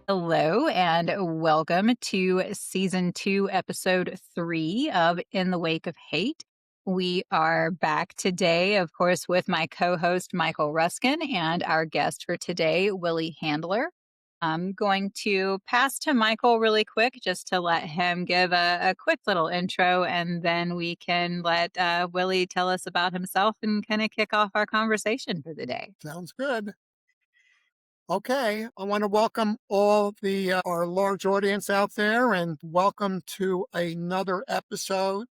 Hello and welcome to season 2, episode 3 of In the Wake of Hate. We are back today, of course, with my co host, Michael Ruskin, and our guest for today, Willie Handler. I'm going to pass to Michael really quick just to let him give a quick little intro, and then we can let Willie tell us about himself and kind of kick off our conversation for the day. Sounds good. Okay, I want to welcome all the our large audience out there, and welcome to another episode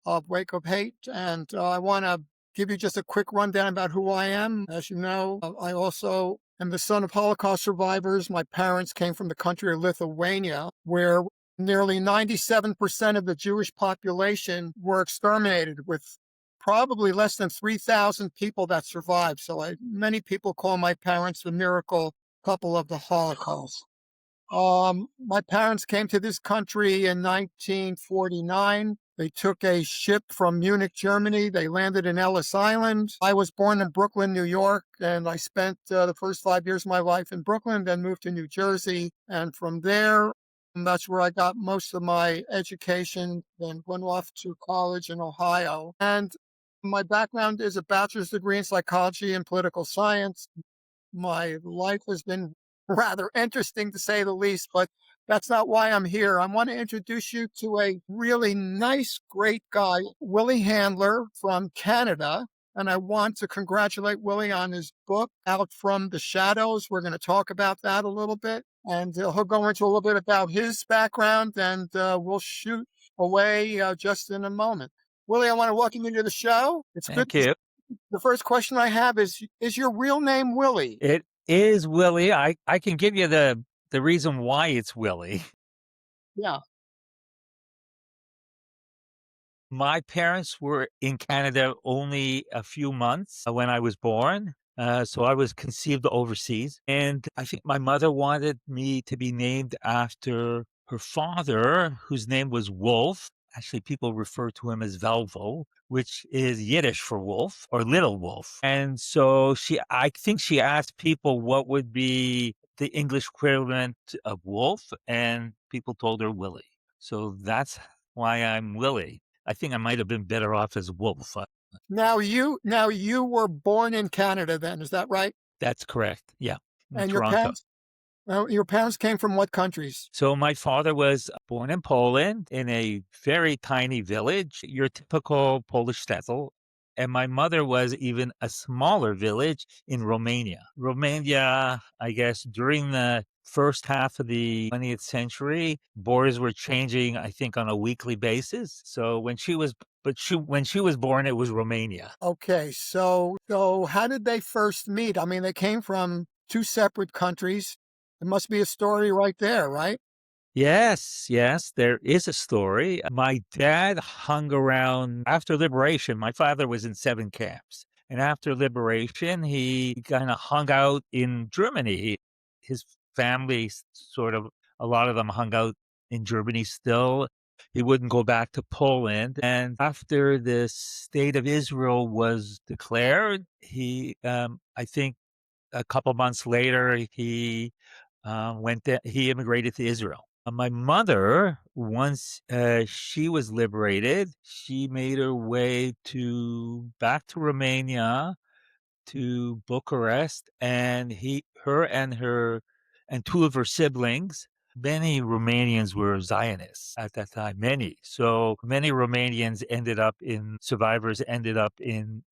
of Wake Up Hate. And I want to give you just a quick rundown about who I am. As you know, I also am the son of Holocaust survivors. My parents came from the country of Lithuania, where nearly 97% of the Jewish population were exterminated, with probably less than 3,000 people that survived. So many people call my parents the miracle couple of the Holocaust. My parents came to this country in 1949. They took a ship from Munich, Germany. They landed in Ellis Island. I was born in Brooklyn, New York, and I spent the first 5 years of my life in Brooklyn, then moved to New Jersey. And from there, that's where I got most of my education, then went off to college in Ohio. And my background is a bachelor's degree in psychology and political science. My life has been rather interesting, to say the least, but that's not why I'm here. I want to introduce you to a really nice, great guy, Willie Handler from Canada. And I want to congratulate Willie on his book, Out from the Shadows. We're going to talk about that a little bit. And he'll go into a little bit about his background, and we'll shoot away just in a moment. Willie, I want to welcome you to the show. It's good. Thank you. The first question I have is your real name Willie? It is Willie. I can give you the reason why it's Willie. Yeah. My parents were in Canada only a few months when I was born. So I was conceived overseas. And I think my mother wanted me to be named after her father, whose name was Wolf. Actually, people refer to him as Velvo, which is Yiddish for wolf or little wolf. And so I think she asked people what would be the English equivalent of wolf, and people told her Willie. So that's why I'm Willie. I think I might have been better off as Wolf. Now you were born in Canada then, is that right? That's correct. Yeah, in And Toronto. your parents came from what countries? So my father was born in Poland in a very tiny village, your typical Polish shtetl. And my mother was even a smaller village in Romania. Romania, I guess, during the first half of the 20th century, borders were changing, I think, on a weekly basis. So when she was born, it was Romania. Okay, so how did they first meet? I mean, they came from two separate countries. There must be a story right there, right? Yes, there is a story. My dad hung around after liberation. My father was in 7 camps. And after liberation, he kind of hung out in Germany. His family sort of, a lot of them hung out in Germany still. He wouldn't go back to Poland. And after the state of Israel was declared, I think a couple months later, he immigrated to Israel. My mother, once she was liberated, she made her way back to Romania, to Bucharest, and her and 2 of her siblings. Many Romanians were Zionists at that time, many. So many Romanians survivors ended up in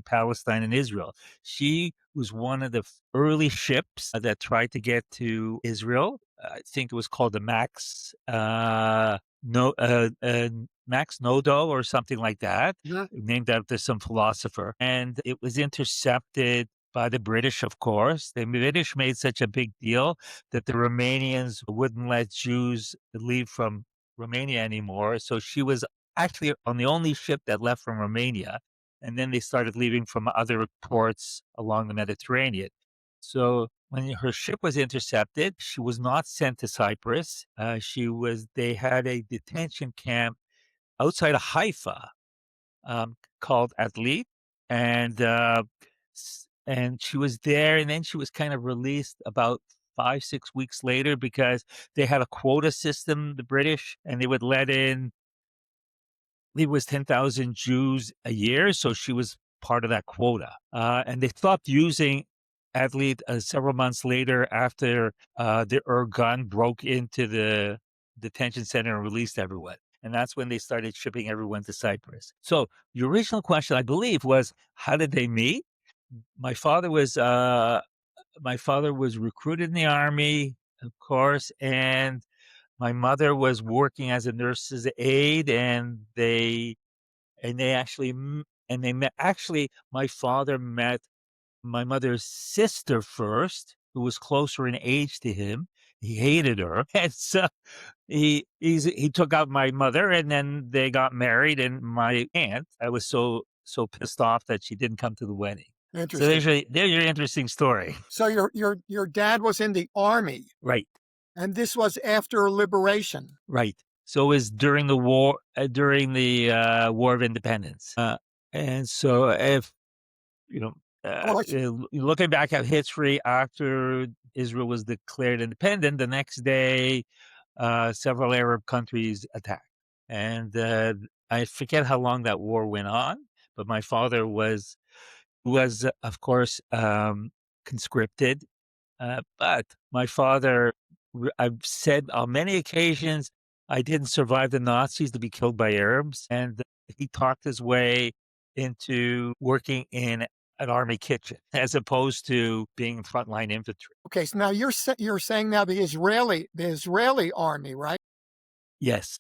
Palestine and Israel. She was one of the early ships that tried to get to Israel. I think it was called the Max Nodo or something like that, Yeah. named after some philosopher. And it was intercepted by the British, of course. The British made such a big deal that the Romanians wouldn't let Jews leave from Romania anymore. So she was actually on the only ship that left from Romania. And then they started leaving from other ports along the Mediterranean. So when her ship was intercepted, she was not sent to Cyprus. They had a detention camp outside of Haifa, called Athlete, and and she was there, and then she was kind of released about 5, 6 weeks later because they had a quota system, the British, and they would let in it was 10,000 Jews a year, so she was part of that quota. And they stopped using athlete several months later after the Irgun broke into the detention center and released everyone. And that's when they started shipping everyone to Cyprus. So the original question, I believe, was how did they meet? My father was my father was recruited in the army, of course, and my mother was working as a nurse's aide, and they actually and they met. Actually, my father met my mother's sister first, who was closer in age to him. He hated her, and so he took out my mother, and then they got married. And my aunt, I was so pissed off that she didn't come to the wedding. So Interesting. there's your interesting story. So your dad was in the army, Right. and this was after liberation. Right. So it was during the war, War of Independence. And so if, you know, Oh, looking back at history after Israel was declared independent, the next day, several Arab countries attacked. And I forget how long that war went on, but my father was of course, conscripted, but my father, I've said on many occasions, I didn't survive the Nazis to be killed by Arabs, and he talked his way into working in an army kitchen as opposed to being frontline infantry. okay. So now you're saying now the Israeli army, right? Yes,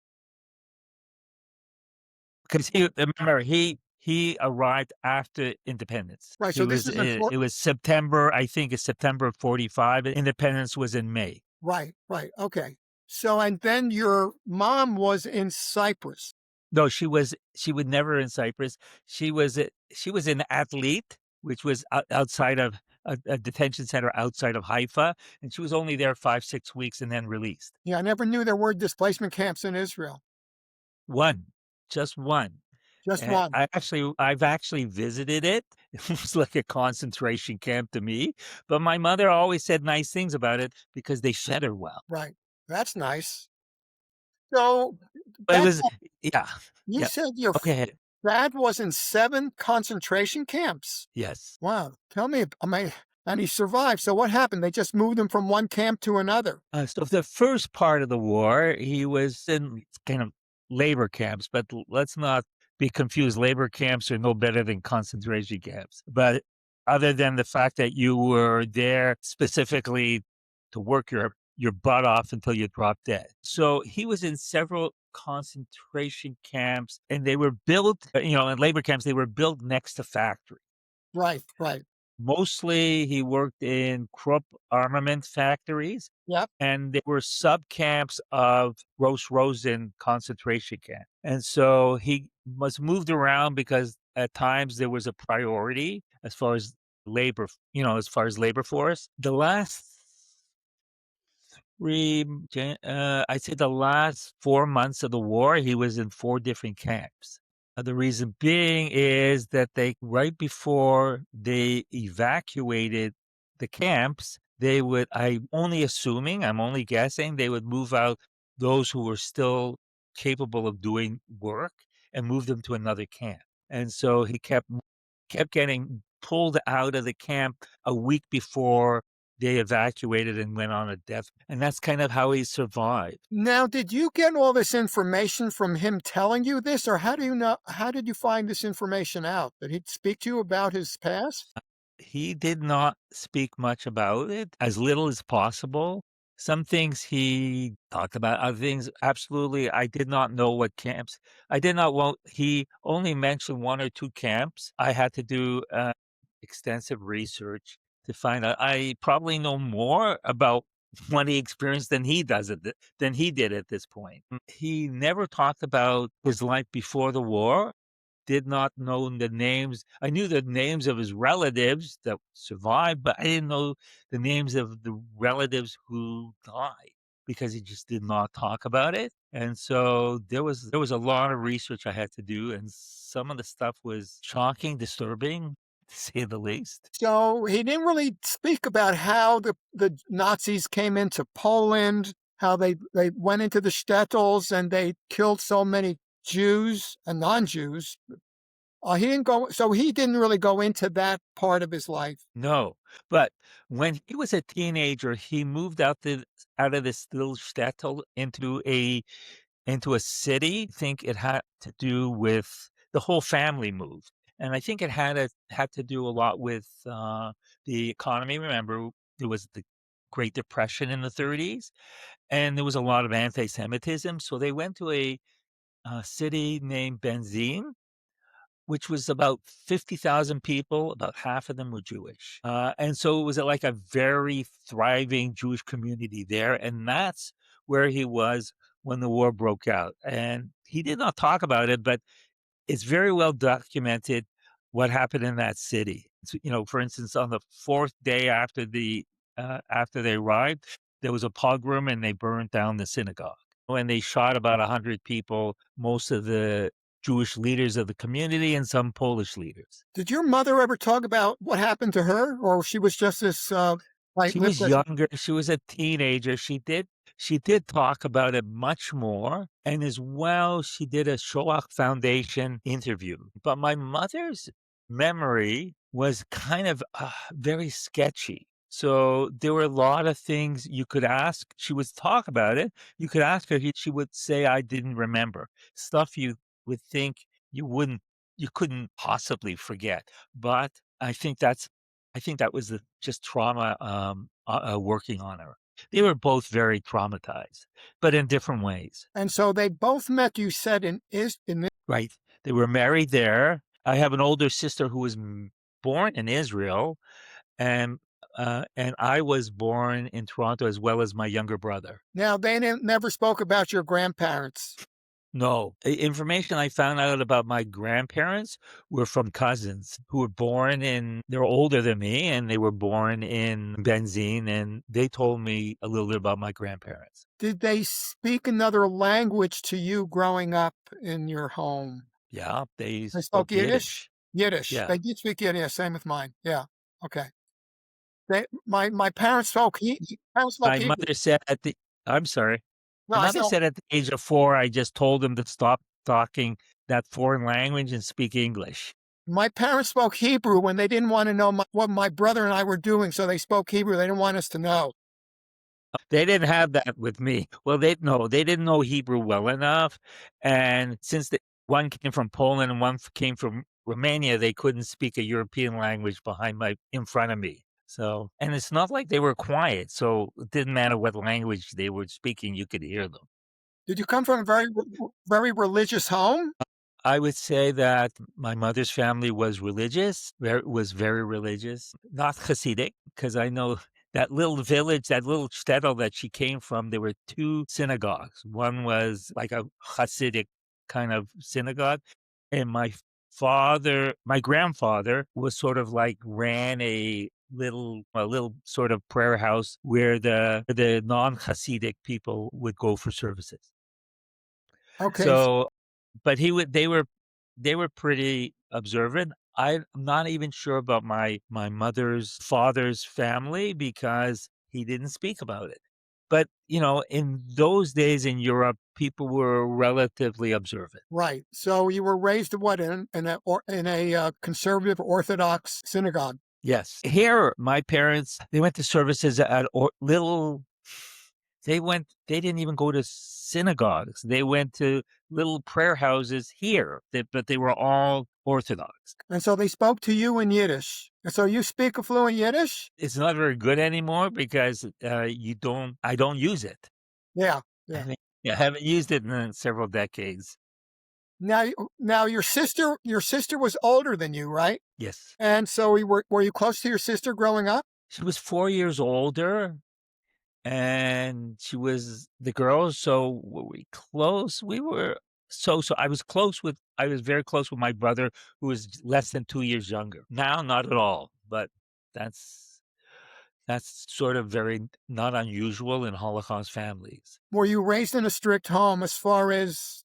because he arrived after independence. Right. He So this was is it important. was September, I think it's September of 45. Independence was in May. Right. Right. Okay. So and then your mom was in Cyprus. No, she was never in Cyprus. She was an athlete, which was outside of a detention center outside of Haifa, and she was only there 5, 6 weeks and then released. Yeah, I never knew there were displacement camps in Israel. One, just one. Just And one. I've actually visited it. It was like a concentration camp to me, but my mother always said nice things about it because they fed her well. Right. That's nice. So But it back was up, yeah, you yeah. said your Okay, dad was in 7 concentration camps. yes. Wow. Tell me, I mean, and he survived. So what happened? They just moved him from one camp to another. So the first part of the war, he was in kind of labor camps, but let's not be confused. Labor camps are no better than concentration camps. But other than the fact that you were there specifically to work your butt off until you drop dead. So he was in several concentration camps, and they were built, in labor camps, they were built next to factories. Right, right. Mostly, he worked in Krupp armament factories, Yep. and they were sub camps of Gross Rosen concentration camp. And so he was moved around because at times there was a priority as far as labor, as far as labor force. The last I'd say the last 4 months of the war, he was in 4 different camps. The reason being is that right before they evacuated the camps, I'm only guessing, they would move out those who were still capable of doing work and move them to another camp. And so he kept getting pulled out of the camp a week before they evacuated and went on a death. And that's kind of how he survived. Now, did you get all this information from him telling you this, or how do you know? How did you find this information out? Did he speak to you about his past? He did not speak much about it, as little as possible. Some things he talked about, other things, absolutely. I did not know what camps. He only mentioned 1 or 2 camps. I had to do extensive research to find out. I probably know more about what he experienced than he did at this point. He never talked about his life before the war. Did not know the names. I knew the names of his relatives that survived, but I didn't know the names of the relatives who died because he just did not talk about it. And so there was a lot of research I had to do, and some of the stuff was shocking, disturbing. to say the least. So he didn't really speak about how the Nazis came into Poland, how they went into the shtetls and they killed so many Jews and non-Jews. He didn't go, so he didn't really go into that part of his life. No, but when he was a teenager, he moved out of this little shtetl into a city. I think it had to do with the whole family moved, and I think it had to do a lot with the economy. Remember, there was the Great Depression in the 30s, and there was a lot of anti-Semitism. So they went to a city named Benzin, which was about 50,000 people, about half of them were Jewish. And so it was like a very thriving Jewish community there. And that's where he was when the war broke out. And he did not talk about it, but it's very well documented what happened in that city. So, for instance, on the fourth day after they arrived, there was a pogrom and they burned down the synagogue. When they shot about 100 people, most of the Jewish leaders of the community and some Polish leaders. Did your mother ever talk about what happened to her, or she was just this She light-lipped? was younger, she was a teenager, she did talk about it much more, and as well, she did a Shoah Foundation interview, but my mother's memory was kind of, very sketchy, so there were a lot of things you could ask. She would talk about it, you could ask her, she would say, "I didn't remember." Stuff you would think you couldn't possibly forget, but I think that was just trauma, working on her. They were both very traumatized, but in different ways. And so they both met, you said, in Right. They were married there. I have an older sister who was born in Israel, and and I was born in Toronto as well as my younger brother. now they never spoke about your grandparents. No, information I found out about my grandparents were from cousins who were they're older than me and they were born in Benzine, and they told me a little bit about my grandparents. Did they speak another language to you growing up in your home? Yeah, they They spoke spoke Yiddish? Yiddish. Yiddish. Yeah. They did speak Yiddish, yeah, same with mine. Yeah. Okay. My parents spoke parents spoke My Hebrew. mother said at the I'm sorry. No, My I said mother said at the age of 4, I just told them to stop talking that foreign language and speak English. my parents spoke Hebrew when they didn't want to know what my brother and I were doing, so they spoke Hebrew. They didn't want us to know. They didn't have that with me. Well, they didn't know Hebrew well enough, and since one came from Poland and one came from Romania, they couldn't speak a European language in front of me. So, and it's not like they were quiet, so it didn't matter what language they were speaking, you could hear them. Did you come from a very religious home? I would say that my mother's family was very religious, not Hasidic, because I know that little village, that little shtetl that she came from, there were two synagogues. One was like a Hasidic kind of synagogue, and my grandfather was sort of like ran a little sort of prayer house where the non-Hasidic people would go for services. Okay. So, but they were pretty observant. I'm not even sure about my mother's father's family because he didn't speak about it. But, in those days in Europe, people were relatively observant. Right. So you were raised in what, in a conservative Orthodox synagogue? Yes. Here, my parents, they went to services at they didn't even go to synagogues. They went to little prayer houses here, but they were all Orthodox. And so they spoke to you in Yiddish. And so you speak a fluent Yiddish? It's not very good anymore because I don't use it. Yeah. I Yeah. haven't, yeah, I haven't used it in several decades. Now your sister was older than you, right? Yes. And so were you close to your sister growing up? She was 4 years older and she was the girl. So were we close? We were so I was very close with my brother who was less than 2 years younger. Now, not at all, but that's that's sort of very not unusual in Holocaust families. Were you raised in a strict home as far as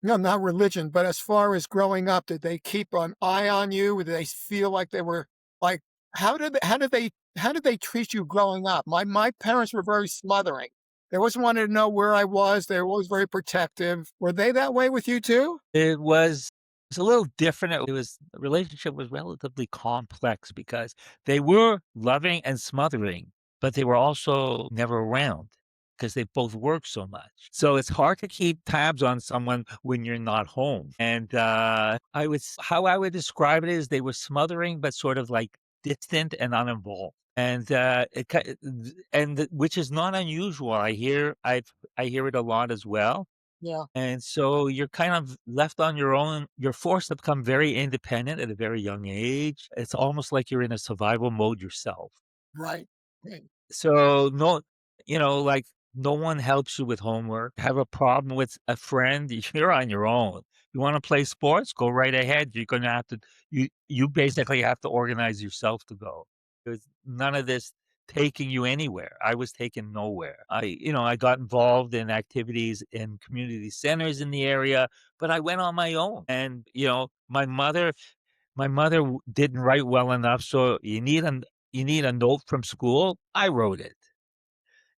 No, not religion, but as far as growing up, did they keep an eye on you? Did they feel like they were like how did they treat you growing up? My parents were very smothering. They always wanted to know where I was. They were always very protective. Were they that way with you too? It was a little different. It was the relationship was relatively complex because they were loving and smothering, but they were also never around because they both worked so much. So it's hard to keep tabs on someone when you're not home. And how I would describe it is they were smothering, but sort of like distant and uninvolved. And which is not unusual. I hear it a lot as well, Yeah, and so you're kind of left on your own. You're forced to become very independent at a very young age. It's almost like you're in a survival mode yourself. right. Right. So like no one helps you with homework. Have a problem with a friend, you're on your own. You want to play sports? Go right ahead. You're going to have to you basically have to organize yourself to go. There's none of this taking you anywhere. I was taken nowhere. I got involved in activities in community centers in the area, but I went on my own. And my mother didn't write well enough, so you need a note from school. I wrote it.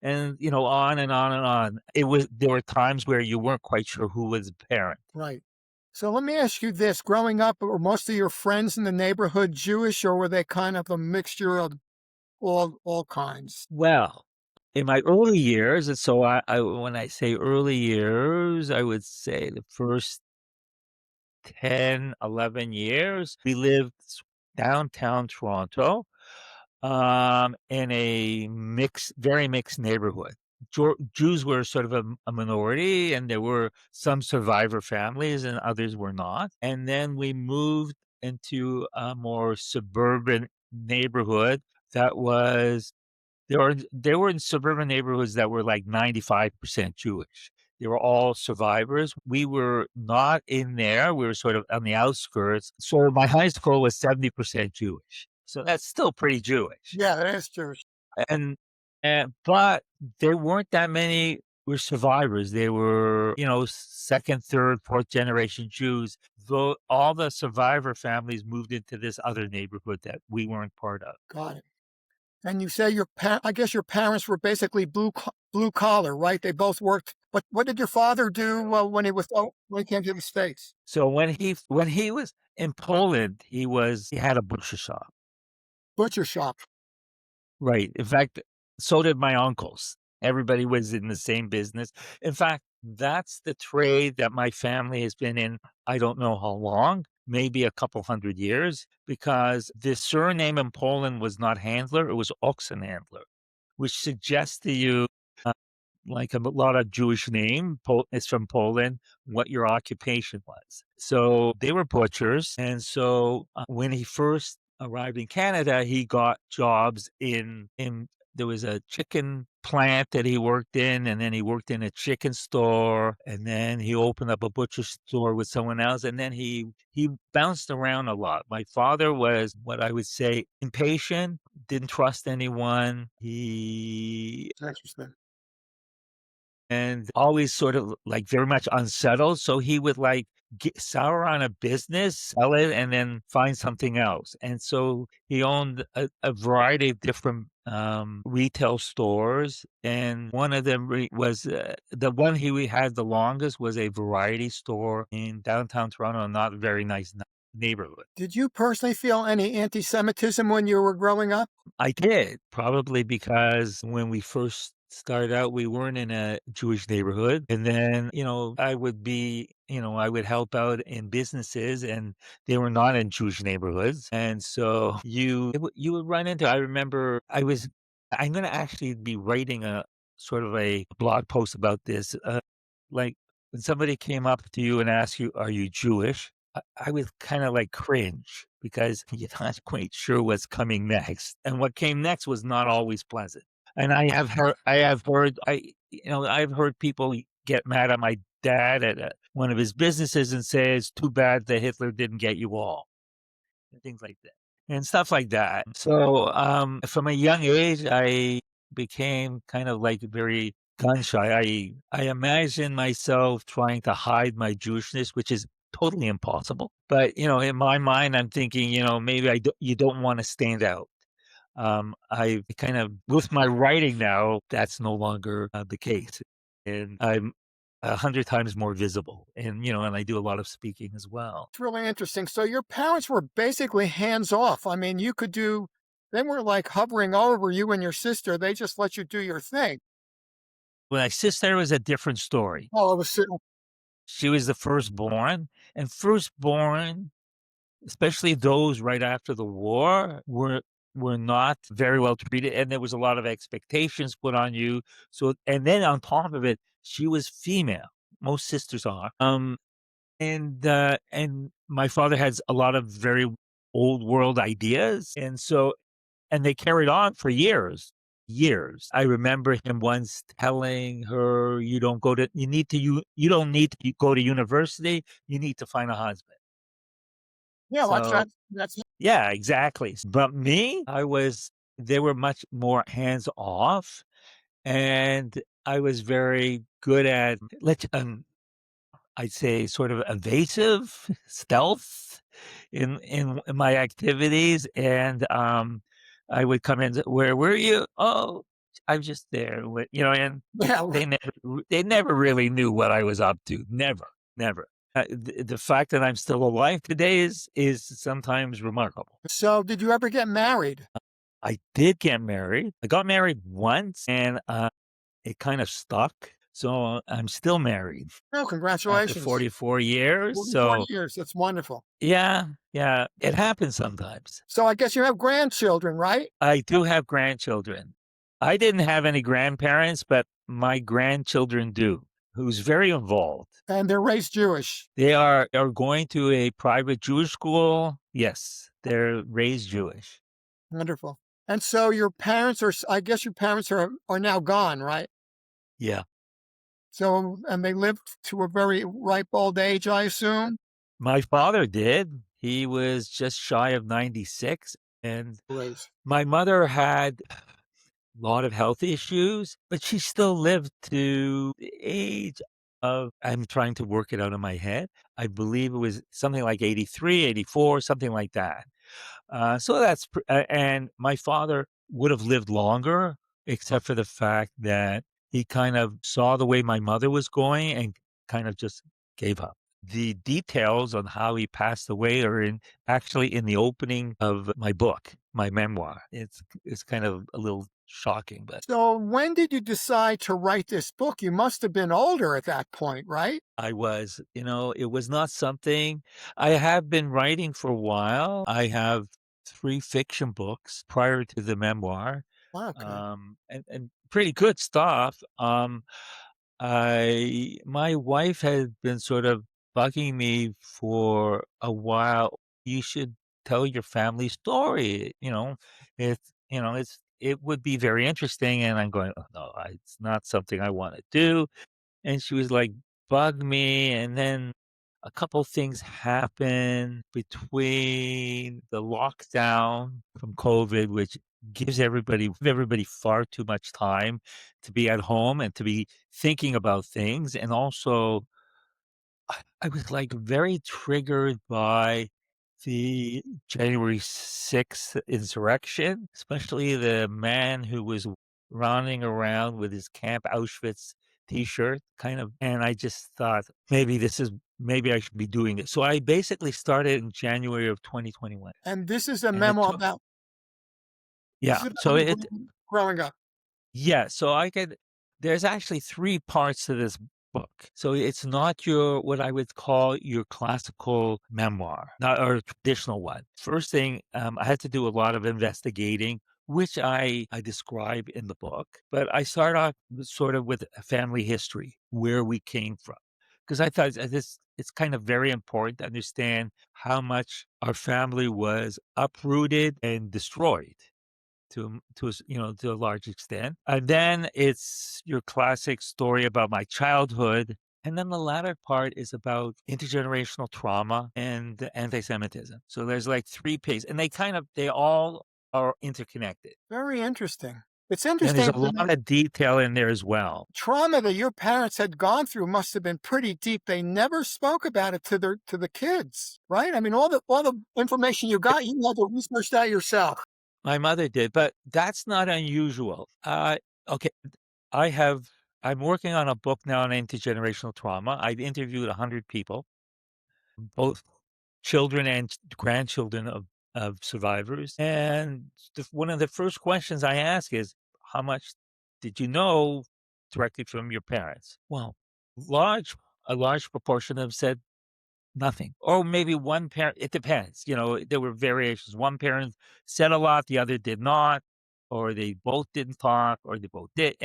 And, on and on and on. There were times where you weren't quite sure who was the parent. Right. So let me ask you this. Growing up, were most of your friends in the neighborhood Jewish, or were they kind of a mixture of all kinds? Well, in my early years, and so when I say early years, I would say the first 10, 11 years, we lived downtown Toronto, in a very mixed neighborhood. Jews were sort of a minority, and there were some survivor families, and others were not. And then we moved into a more suburban neighborhood that was there were in suburban neighborhoods that were like 95% Jewish. They were all survivors. We were not in there. We were sort of on the outskirts. So my high school was 70% Jewish. So that's still pretty Jewish. Yeah, that is Jewish. And but there weren't that many were survivors. They were, second, third, fourth generation Jews. Though all the survivor families moved into this other neighborhood that we weren't part of. Got it. And you say I guess your parents were basically blue collar, right? They both worked. But what did your father do when he came to the States? So when he was in Poland, he had a butcher shop. Butcher shop. Right. In fact, so did my uncles. Everybody was in the same business. In fact, that's the trade that my family has been in. I don't know how long, maybe a couple hundred years, because the surname in Poland was not Handler, it was Oxenhandler, which suggests to you, uh, like a lot of Jewish name is from Poland, what your occupation was. So they were butchers. And so when he first arrived in Canada, he got jobs in there was a chicken plant that he worked in, and then he worked in a chicken store, and then he opened up a butcher store with someone else, and then he bounced around a lot. My father was what I would say impatient, didn't trust anyone. Interesting. And always sort of like very much unsettled. So he would like sour on a business, sell it, and then find something else. And so he owned a variety of different retail stores. And one of them was the one he had the longest was a variety store in downtown Toronto, not a very nice neighborhood. Did you personally feel any anti-Semitism when you were growing up? I did, probably because when we first started out, we weren't in a Jewish neighborhood. And then, I would help out in businesses and they were not in Jewish neighborhoods. And so you would run into, I remember I'm going to actually be writing a sort of a blog post about this. Like when somebody came up to you and asked you, "Are you Jewish?" I would kind of like cringe because you're not quite sure what's coming next. And what came next was not always pleasant. And I've heard people get mad at my dad at one of his businesses and say, "It's too bad that Hitler didn't get you all," and things like that and stuff like that. So, from a young age, I became kind of like very gun shy. I imagine myself trying to hide my Jewishness, which is totally impossible. But, in my mind, I'm thinking, maybe you don't want to stand out. I kind of, with my writing now, that's no longer the case. And I'm 100 times more visible. And I do a lot of speaking as well. It's really interesting. So your parents were basically hands off. I mean, they were like hovering over you and your sister. They just let you do your thing. When my sister was a different story. All of a sudden, She was the firstborn, and firstborn, especially those right after the war, were not very well treated, and there was a lot of expectations put on you. So, and then on top of it, she was female. Most sisters are. And my father has a lot of very old world ideas, and they carried on for years. Years. I remember him once telling her, you don't need to go to university. You need to find a husband. yeah, So that's yeah, exactly. But me, they were much more hands off, and I was very good at, I'd say, sort of evasive stealth in my activities. And I would come in, where were you? Oh, I'm just there. And yeah. they never really knew what I was up to. Never, never. The fact that I'm still alive today is sometimes remarkable. So did you ever get married? I did get married. I got married once, and it kind of stuck. So I'm still married Oh, after congratulations. 44 years. 44 So years. That's wonderful. yeah, yeah, it happens sometimes. So I guess you have grandchildren, right? I do have grandchildren. I didn't have any grandparents, but my grandchildren do, who's very involved. And they're raised Jewish. They are going to a private Jewish school. Yes, they're raised Jewish. Wonderful. And so I guess your parents are now gone, right? Yeah. So, and they lived to a very ripe old age, I assume? My father did. He was just shy of 96, and Great. my mother had a lot of health issues, but she still lived to the age of, I'm trying to work it out in my head. I believe it was something like 83, 84, something like that. So and my father would have lived longer, except for the fact that he kind of saw the way my mother was going and kind of just gave up. The details on how he passed away are actually in the opening of my book, my memoir. It's kind of a little shocking, but So when did you decide to write this book? You must have been older at that point, right? it was not something I have been writing for a while. I have 3 fiction books prior to the memoir, Okay. and pretty good stuff. My wife had been sort of bugging me for a while. You should tell your family story. It would be very interesting. And I'm going, oh, no, it's not something I want to do. And she was like, bug me. And then a couple things happened between the lockdown from COVID, which gives everybody far too much time to be at home and to be thinking about things. And also, I was like very triggered by the January 6th insurrection, especially the man who was running around with his Camp Auschwitz t-shirt kind of. And I just thought maybe I should be doing it. So I basically started in January of 2021. And this is a And it memoir took, about this yeah. is about So you growing up. yeah, so there's actually 3 parts to this book. So it's not what I would call your classical memoir, not or traditional one. First thing, I had to do a lot of investigating, which I describe in the book. But I start off sort of with a family history, where we came from. Because I thought it's kind of very important to understand how much our family was uprooted and destroyed to a large extent. And then it's your classic story about my childhood. And then the latter part is about intergenerational trauma and anti-Semitism. So there's like 3 pages, and they all are interconnected. Very interesting. It's And there's interesting a to know lot of detail in there as well. trauma that your parents had gone through must have been pretty deep. They never spoke about it to the kids, right? I mean, all the information you got, you had to research that yourself. My mother did, but that's not unusual. Okay, I have I'm working on a book now on intergenerational trauma. I've interviewed 100 people, both children and grandchildren of survivors. And one of the first questions I ask is, how much did you know directly from your parents? Well, large a large proportion have said nothing. Or maybe one parent, it depends. There were variations. One parent said a lot, the other did not, or they both didn't talk, or they both did.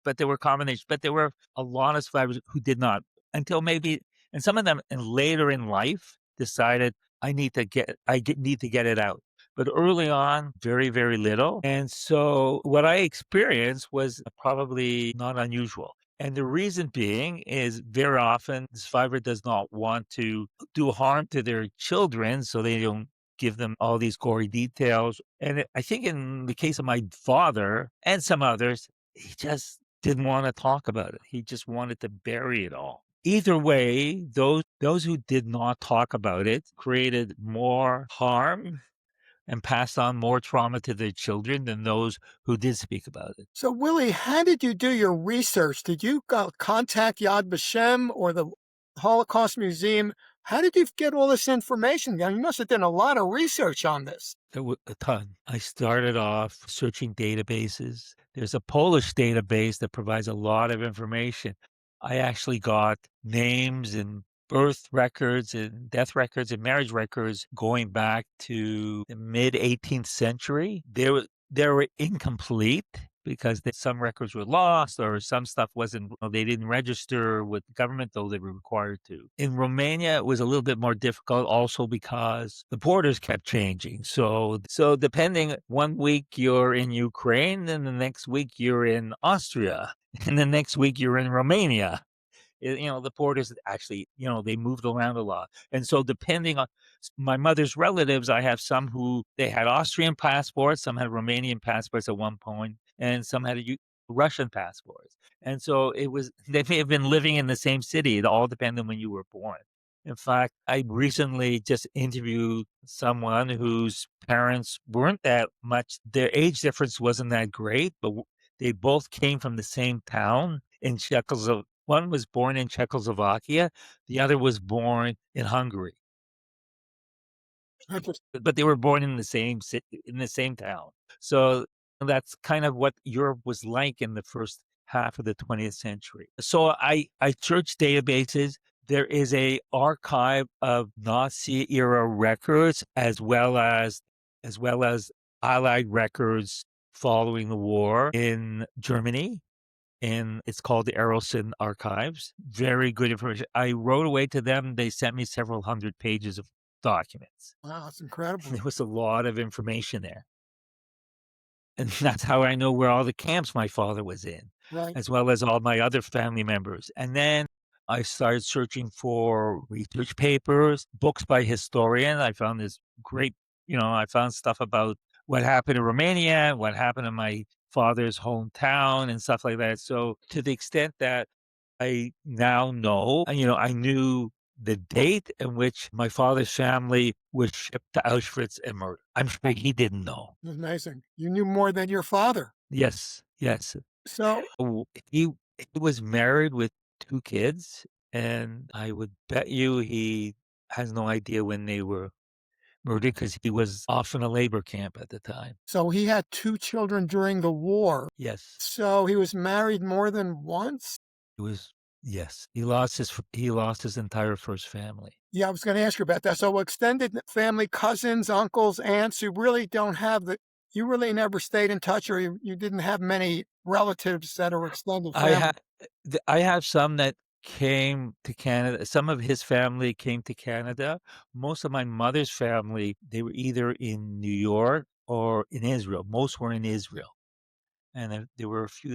But there were combinations. But there were a lot of survivors who did not until maybe, and some of them later in life decided, need to get it out. But early on, very, very little. And so what I experienced was probably not unusual. And the reason being is very often the survivor does not want to do harm to their children, so they don't give them all these gory details. And I think in the case of my father and some others, he just didn't want to talk about it. He just wanted to bury it all. Either way, those who did not talk about it created more harm and passed on more trauma to their children than those who did speak about it. So, Willie, how did you do your research? Did you contact Yad Vashem or the Holocaust Museum? How did you get all this information? You must have done a lot of research on this. There were a ton. I started off searching databases. There's a Polish database that provides a lot of information. I actually got names and birth records and death records and marriage records going back to the mid 18th century. They were incomplete because some records were lost or some stuff wasn't, they didn't register with the government, though they were required to. In Romania, it was a little bit more difficult also because the borders kept changing. So depending, one week you're in Ukraine and the next week you're in Austria and the next week you're in Romania. The borders actually, they moved around a lot. And so depending on my mother's relatives, I have some who they had Austrian passports, some had Romanian passports at one point, and some had Russian passports. And so they may have been living in the same city. It all depended on when you were born. In fact, I recently just interviewed someone whose parents weren't that much, their age difference wasn't that great, but they both came from the same town in Czechoslovakia. One was born in Czechoslovakia, the other was born in Hungary. But they were born in the same city, in the same town. So that's kind of what Europe was like in the first half of the 20th century. So I searched databases. There is a archive of Nazi era records as well as Allied records following the war in Germany. And it's called the Erelson Archives. Very good information. I wrote away to them. They sent me several hundred pages of documents. Wow, that's incredible. There was a lot of information there. And that's how I know where all the camps my father was in, Right. as well as all my other family members. And then I started searching for research papers, books by historians. I found this great, I found stuff about what happened in Romania, what happened in my father's hometown and stuff like that. So to the extent that I now know, I knew the date in which my father's family was shipped to Auschwitz and murdered. I'm sure he didn't know. Amazing. You knew more than your father. Yes, yes. So, He was married with 2 kids, and I would bet you he has no idea when they were murdered because he was off in a labor camp at the time. so he had 2 children during the war. Yes, So he was married more than once? he was. Yes, he lost his entire first family. Yeah, I was gonna ask you about that. So extended family, cousins, uncles, aunts, you really don't have you really never stayed in touch or you didn't have many relatives that are extended I family? have I have some that came to Canada. Some of his family came to Canada. Most of my mother's family, they were either in New York or in Israel. Most were in Israel. And there were a few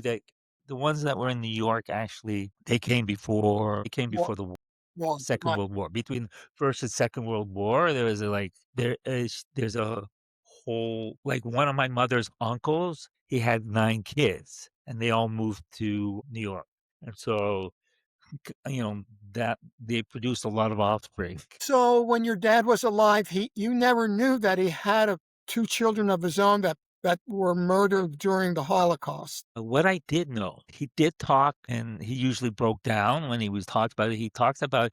the ones that were in New York, actually, they came before Well, the right. Second World War. Between First and Second World War, there's a whole like, one of my mother's uncles, he had 9 kids, and they all moved to New York, and so, you know, that they produced a lot of offspring. So when your dad was alive, you never knew that he had 2 children of his own that were murdered during the Holocaust. What I did know, he did talk, and he usually broke down when he was talked about it. He talks about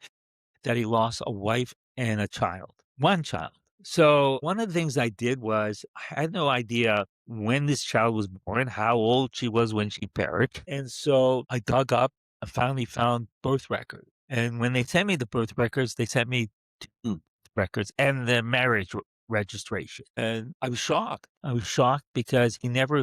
that he lost a wife and a child, 1 child. So, one of the things I did was I had no idea when this child was born, how old she was when she perished, and so I dug up and finally found birth record. And when they sent me the birth records, they sent me 2 records and the marriage registration, and I was shocked. I was shocked because he never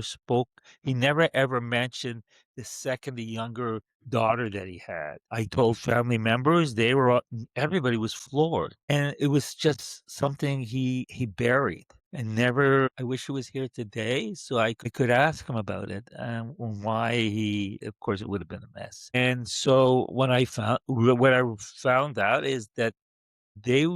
ever mentioned the second, the younger daughter that he had. I told family members, they were all everybody was floored, and it was just something he buried and never I wish he was here today so I could ask him about it, and why he of course, it would have been a mess. And so, what I found out is that they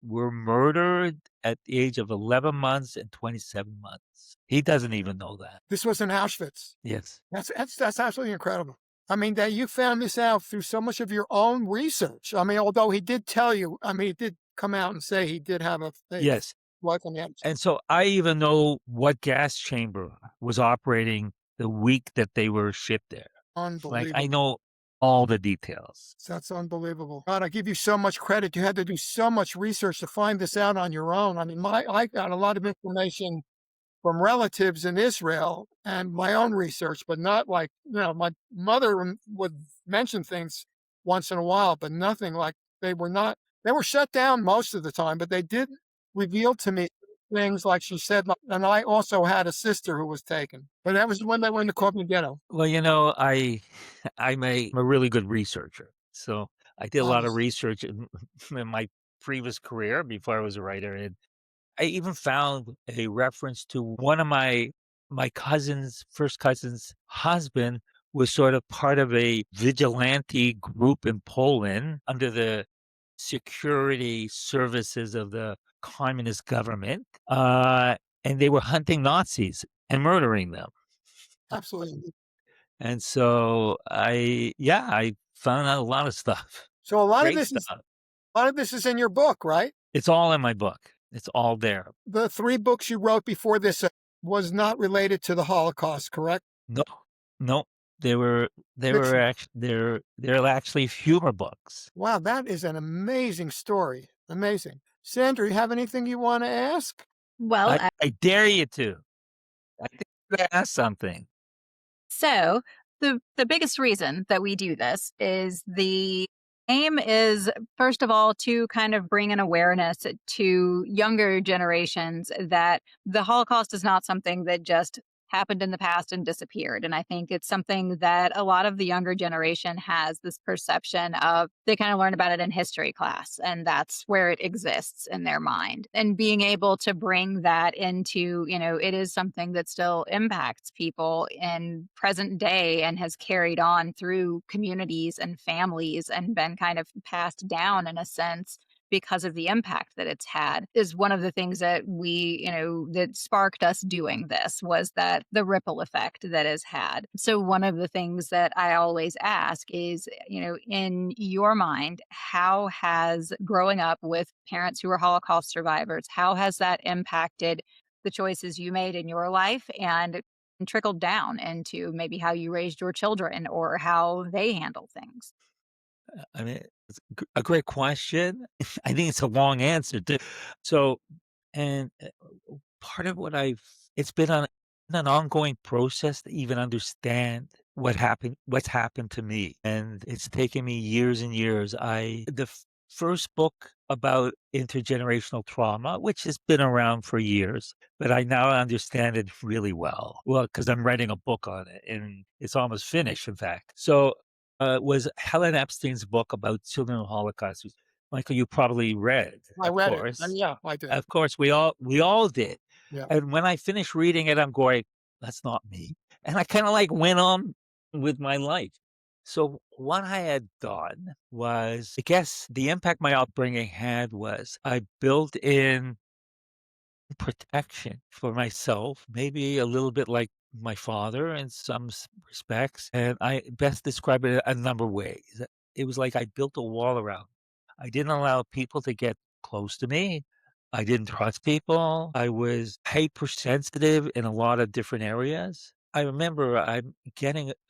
were murdered at the age of 11 months and 27 months. He doesn't even know that. This was in Auschwitz. Yes. That's absolutely incredible. I mean, that you found this out through so much of your own research. I mean, although he did tell you, I mean, he did come out and say he did have a Yes. wife on the outside. And so I even know what gas chamber was operating the week that they were shipped there. Like, I Unbelievable. know all the details. That's unbelievable. God, I give you so much credit. You had to do so much research to find this out on your own. I mean, I got a lot of information from relatives in Israel and my own research, but not like, my mother would mention things once in a while, but nothing like they were shut down most of the time, but they did reveal to me things like she said, and I also had a sister who was taken, but that was when they were in the Corbin ghetto. Well, I'm a really good researcher. So I did a lot of Nice. research in my previous career before I was a writer. And I even found a reference to one of my first cousin's husband was sort of part of a vigilante group in Poland under the security services of the communist government. And they were hunting Nazis and murdering them. Absolutely. And so I found out a lot of stuff. So Great stuff. a lot of this is in your book, right? It's all in my book. It's all there. The 3 books you wrote before this was not related to the Holocaust, correct? No, no, Fiction. they're actually humor books. Wow, that is an amazing story. Amazing. Sandra, you have anything you want to ask? Well, I dare you to. I think you're gonna ask something. so the biggest reason that we do this is the aim is, first of all, to kind of bring an awareness to younger generations that the Holocaust is not something that just happened in the past and disappeared. And I think it's something that a lot of the younger generation has this perception of. They kind of learn about it in history class, and that's where it exists in their mind. And being able to bring that into, it is something that still impacts people in present day and has carried on through communities and families and been kind of passed down in a sense because of the impact that it's had, is one of the things that that sparked us doing this, was that the ripple effect that has had. So one of the things that I always ask is, in your mind, how has growing up with parents who are Holocaust survivors, how has that impacted the choices you made in your life and trickled down into maybe how you raised your children or how they handle things? I mean, it's a great question. I think it's a long answer too. So, and part of what it's been an ongoing process to even understand what's happened to me. And it's taken me years and years. The first book about intergenerational trauma, which has been around for years, but I now understand it really well. Well, because I'm writing a book on it and it's almost finished, in fact. So, was Helen Epstein's book about children of Holocaust. Michael, you probably read, I of read it. And course. yeah, I did. Of course, we all did. Yeah. And when I finished reading it, I'm going, "That's not me." And I kinda, like, went on with my life. So, what I had done was, I guess the impact my upbringing had was I built in protection for myself, maybe a little bit like my father in some respects. And I best describe it a number of ways. It was like I built a wall around. I didn't allow people to get close to me. I didn't trust people. I was hypersensitive in a lot of different areas. I remember I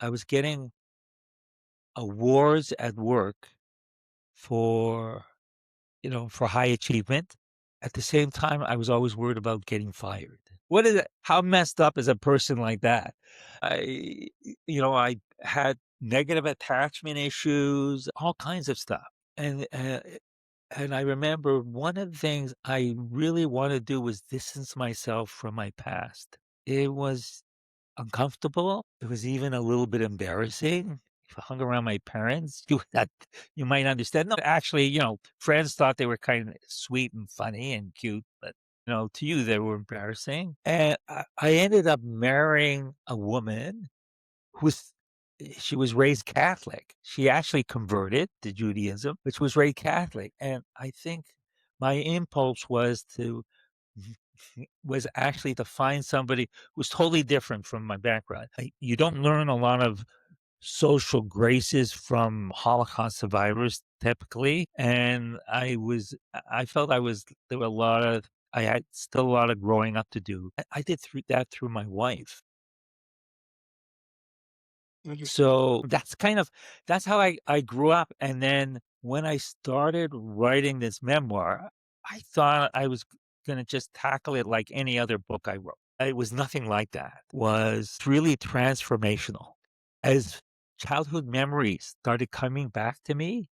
was getting awards at work for, for high achievement. At the same time, I was always worried about getting fired. What is it? How messed up is a person like that? I, I had negative attachment issues, all kinds of stuff. And I remember one of the things I really wanted to do was distance myself from my past. It was uncomfortable. It was even a little bit embarrassing. If I hung around my parents, you might understand. No, actually, friends thought they were kind of sweet and funny and cute, but to you they were embarrassing. And I ended up marrying a woman who was she was raised Catholic. She actually converted to Judaism, but she was raised Catholic. And I think my impulse was actually to find somebody who's totally different from my background. You don't learn a lot of social graces from Holocaust survivors typically, and I felt there were a lot of I had still a lot of growing up to do. I did through my wife. Interesting. So that's how I grew up. And then when I started writing this memoir, I thought I was going to just tackle it like any other book I wrote. It was nothing like that. It was really transformational. As childhood memories started coming back to me,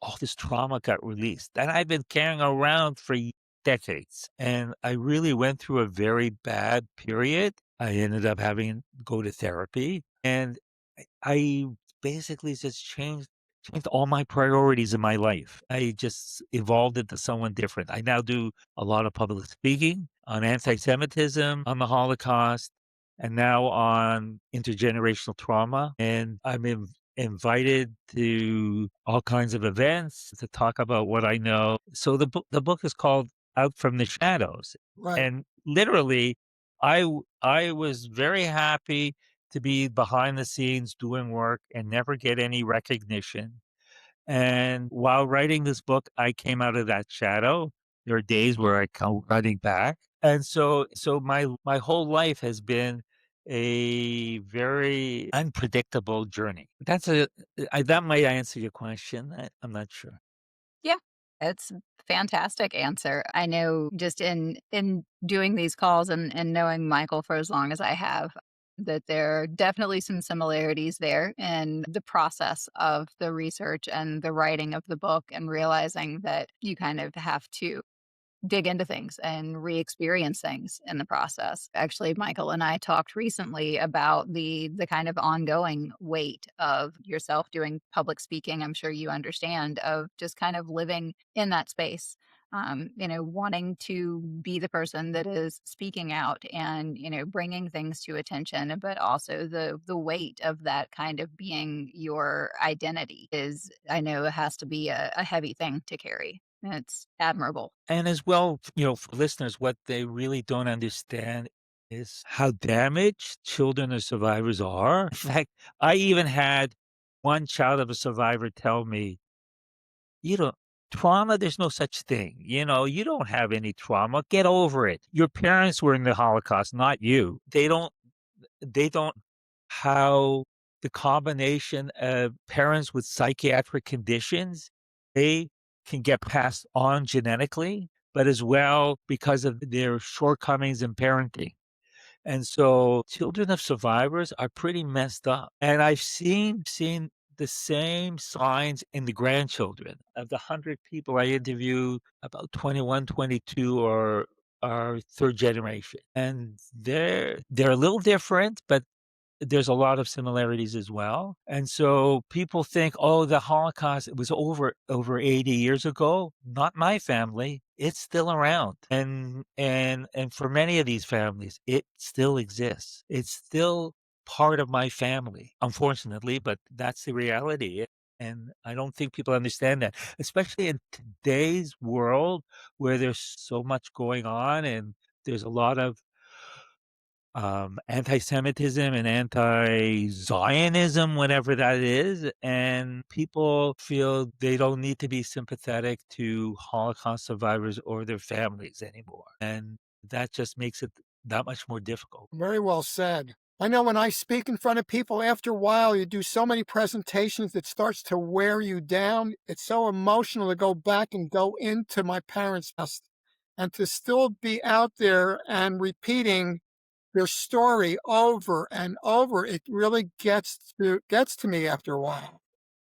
all this trauma got released that I've been carrying around for decades. And I really went through a very bad period. I ended up having to go to therapy, and I basically just changed all my priorities in my life. I just evolved into someone different. I now do a lot of public speaking on antisemitism, on the Holocaust, and now on intergenerational trauma. And invited to all kinds of events to talk about what I know. So the book is called Out from the Shadows. Right. And literally I was very happy to be behind the scenes doing work and never get any recognition. And while writing this book, I came out of that shadow. There are days where I come running back. And so my whole life has been a very unpredictable journey. That might answer your question. I'm not sure. Yeah, it's a fantastic answer. I know just in doing these calls and knowing Michael for as long as I have, that there are definitely some similarities there in the process of the research and the writing of the book and realizing that you kind of have to dig into things and re-experience things in the process. Actually, Michael and I talked recently about the kind of ongoing weight of yourself doing public speaking. I'm sure you understand of just kind of living in that space. Wanting to be the person that is speaking out and bringing things to attention, but also the weight of that kind of being your identity is, I know, it has to be a heavy thing to carry. It's admirable. And as well, for listeners, what they really don't understand is how damaged children of survivors are. In fact, I even had one child of a survivor tell me, you know, trauma, there's no such thing. You don't have any trauma. Get over it. Your parents were in the Holocaust, not you. They don't how the combination of parents with psychiatric conditions, they can get passed on genetically, but as well because of their shortcomings in parenting. And so children of survivors are pretty messed up. And I've seen the same signs in the grandchildren. Of the 100 people I interview, about 21, 22 are third generation. And they're a little different, but there's a lot of similarities as well. And so people think, oh, the Holocaust, it was over 80 years ago. Not my family. It's still around. And for many of these families, it still exists. It's still part of my family, unfortunately, but that's the reality. And I don't think people understand that, especially in today's world where there's so much going on and there's a lot of anti-Semitism and anti-Zionism, whatever that is, and people feel they don't need to be sympathetic to Holocaust survivors or their families anymore, and that just makes it that much more difficult. Very well said. I know when I speak in front of people, after a while, you do so many presentations, it starts to wear you down. It's so emotional to go back and go into my parents' past and to still be out there and repeating their story over and over. It really gets to me after a while.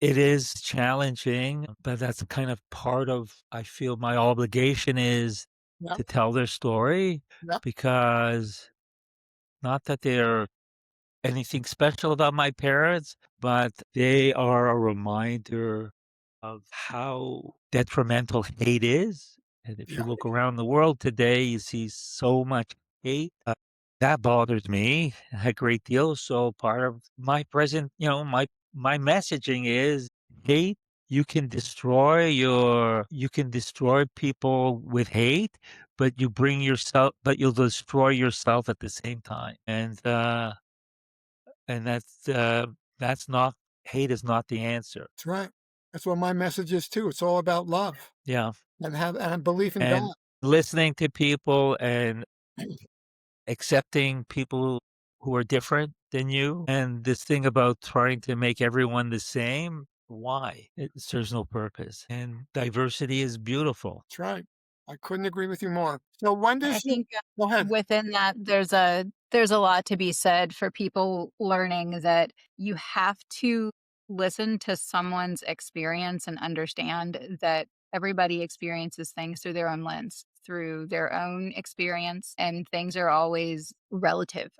It is challenging, but that's kind of part of I feel my obligation is Yep, to tell their story yep, because not that they're anything special about my parents, but they are a reminder of how detrimental hate is. And if you yeah, look around the world today, you see so much hate. That bothers me a great deal. So part of my present, my messaging is hate. You can destroy people with hate, but but you'll destroy yourself at the same time. And that's not hate is not the answer. that's right. That's what my message is too. It's all about love Yeah, and belief in and God. listening to people and accepting people who are different than you, and this thing about trying to make everyone the same, why? It serves no purpose, and diversity is beautiful. That's right. I couldn't agree with you more. So when I does your think go ahead. within that, there's a lot to be said for people learning that you have to listen to someone's experience and understand that everybody experiences things through their own lens, through their own experience, and things are always relative.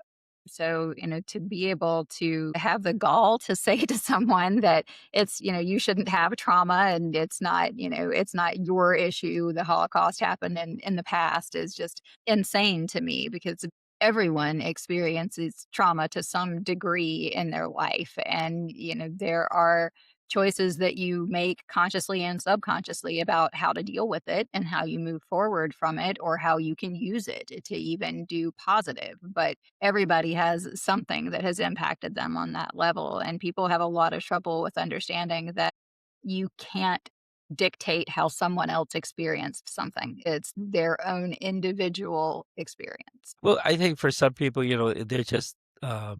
So, to be able to have the gall to say to someone that you shouldn't have trauma and it's not your issue. The Holocaust happened in the past is just insane to me because everyone experiences trauma to some degree in their life. And, there are choices that you make consciously and subconsciously about how to deal with it and how you move forward from it or how you can use it to even do positive. But everybody has something that has impacted them on that level. And people have a lot of trouble with understanding that you can't dictate how someone else experienced something. It's their own individual experience. Well, I think for some people, they're just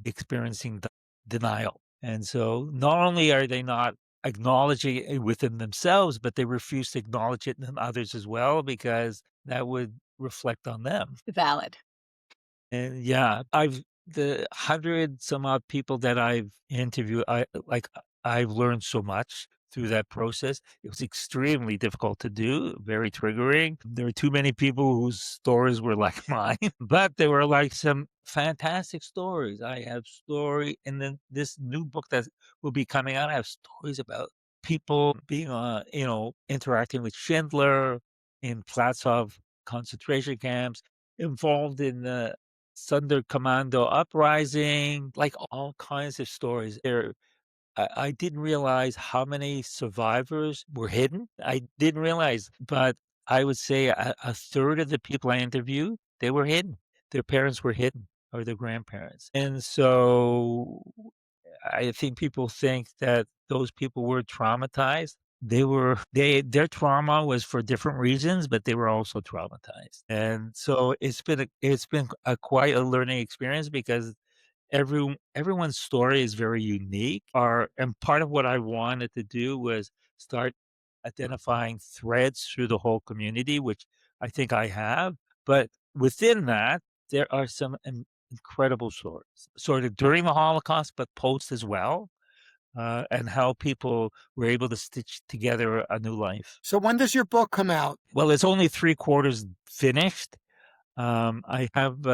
experiencing denial, and so not only are they not acknowledging it within themselves, but they refuse to acknowledge it in others as well because that would reflect on them. Valid. And yeah, the 100 some odd people that I've interviewed, I've learned so much through that process. It was extremely difficult to do, very triggering. There were too many people whose stories were like mine, but they were like some fantastic stories. I have story, and then this new book that will be coming out, I have stories about people being, interacting with Schindler in Platzov concentration camps, involved in the Commando uprising, like all kinds of stories. I didn't realize how many survivors were hidden. I didn't realize, but I would say a third of the people I interviewed, they were hidden. Their parents were hidden or their grandparents. And so I think people think that those people were traumatized. Their trauma was for different reasons, but they were also traumatized. And so it's been a quite a learning experience because everyone's story is very unique. And part of what I wanted to do was start identifying threads through the whole community, which I think I have. But within that, there are some incredible stories, sort of during the Holocaust, but post as well, and how people were able to stitch together a new life. So when does your book come out? Well, it's only three quarters finished. I have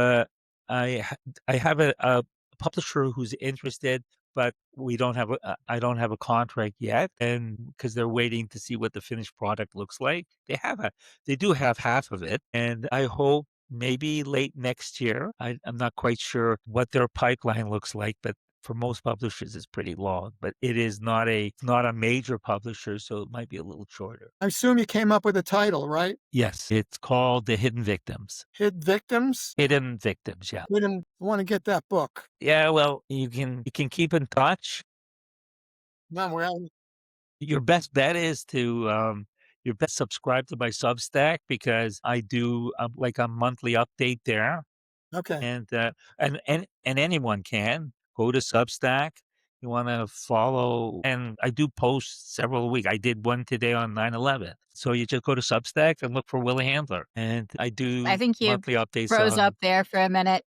I have a publisher who's interested, but I don't have a contract yet, and because they're waiting to see what the finished product looks like. They do have half of it, and I hope maybe late next year. I'm not quite sure what their pipeline looks like, but for most publishers is pretty long, but it is not a major publisher, so it might be a little shorter. I assume you came up with a title, right? Yes, it's called The Hidden Victims. Hid Victims? Hidden Victims, yeah. I want to get that book. Yeah, well, you can keep in touch. No, well, Your best bet is to, your best subscribe to my Substack because I do, like a monthly update there. okay. And, and anyone can go to Substack. You wanna follow and I do post several a week. I did one today on 9/11. So you just go to Substack and look for Willie Handler, and I I do think you monthly updates froze up on there for a minute.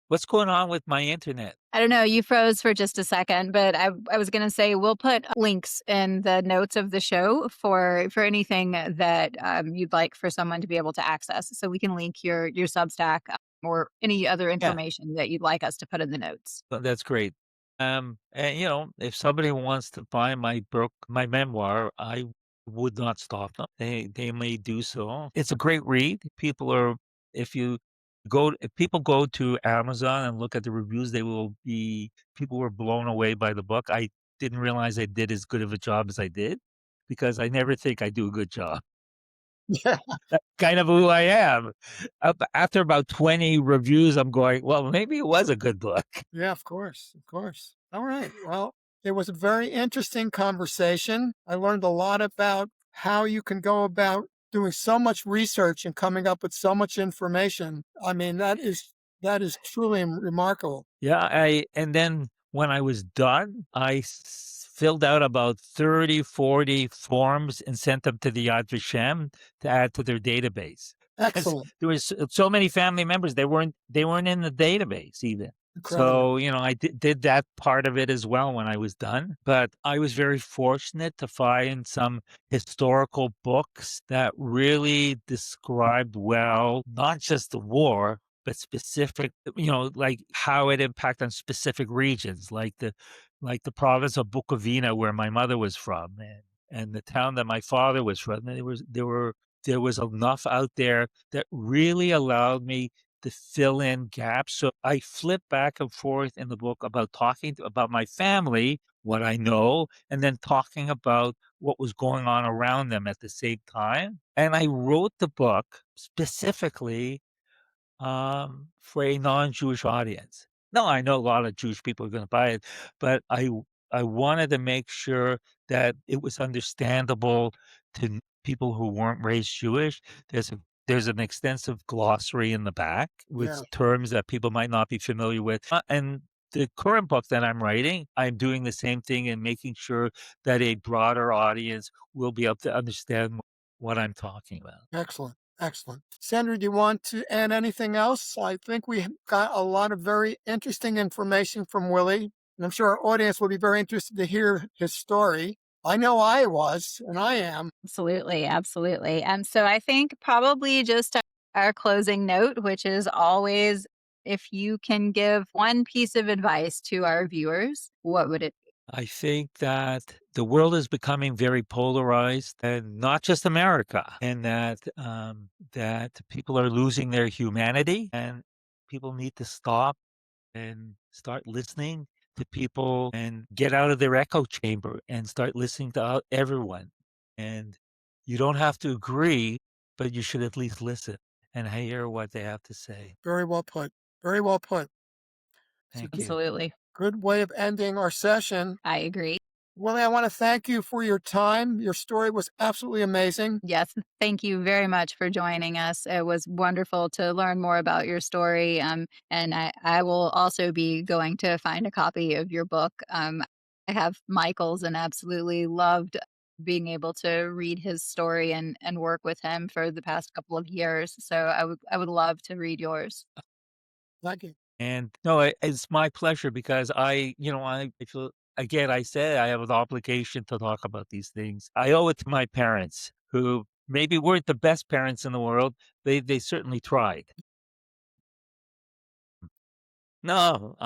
what's going on with my internet. I don't know, you froze for just a second, but I was gonna say we'll put links in the notes of the show for anything that, you'd like for someone to be able to access. So we can link your Substack, or any other Yeah, information that you'd like us to put in the notes. that's great. And, if somebody wants to buy my book, my memoir, I would not stop them. They may do so. It's a great read. If you if people go to Amazon and look at the reviews, people were blown away by the book. I didn't realize I did as good of a job as I did because I never think I do a good job. Yeah. That's kind of who I am. After about 20 reviews, I'm going, well, maybe it was a good book. Yeah, of course. Of course. All right. Well, it was a very interesting conversation. I learned a lot about how you can go about doing so much research and coming up with so much information. I mean, that is truly remarkable. Yeah, and then when I was done, filled out about 30, 40 forms and sent them to the Yad Vashem to add to their database. Because Excellent. there was so many family members, they weren't in the database even. Incredible. So, I did that part of it as well when I was done. But I was very fortunate to find some historical books that really described well, not just the war, but specific, like how it impacted on specific regions, like the province of Bukovina where my mother was from, and the town that my father was from. And there was enough out there that really allowed me to fill in gaps. So I flip back and forth in the book about talking about my family, what I know, and then talking about what was going on around them at the same time. And I wrote the book specifically for a non-Jewish audience. No, I know a lot of Jewish people are gonna buy it, but I wanted to make sure that it was understandable to people who weren't raised Jewish. There's an extensive glossary in the back with Yeah. terms that people might not be familiar with. And the current book that I'm writing, I'm doing the same thing and making sure that a broader audience will be able to understand what I'm talking about. Excellent. Excellent. Sandra, do you want to add anything else? I think we got a lot of very interesting information from Willie, and I'm sure our audience will be very interested to hear his story. I know I was, and I am. Absolutely, absolutely. And so I think probably just our closing note, which is always, if you can give one piece of advice to our viewers, what would it be? I think that the world is becoming very polarized, and not just America, and that people are losing their humanity, and people need to stop and start listening to people and get out of their echo chamber and start listening to everyone. And you don't have to agree, but you should at least listen and hear what they have to say. Very well put. Very well put. It's a Thank you. Absolutely. good way of ending our session. I agree. Willie, I want to thank you for your time. Your story was absolutely amazing. Yes, thank you very much for joining us. It was wonderful to learn more about your story. And I will also be going to find a copy of your book. I have Michael's and absolutely loved being able to read his story and work with him for the past couple of years. So I would love to read yours. Thank you. And no, it's my pleasure because I feel, again, I said I have an obligation to talk about these things. I owe it to my parents who maybe weren't the best parents in the world. They certainly tried. No,